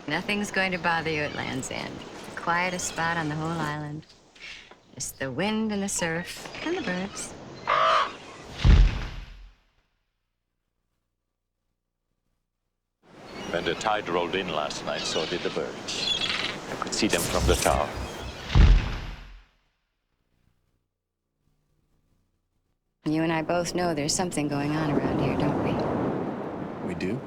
Nothing's going to bother you at Land's End. The quietest spot on the whole island. Just the wind and the surf and the birds. When the tide rolled in last night, so did the birds. I could see them from the tower. You and I both know there's something going on around here, don't we? We do?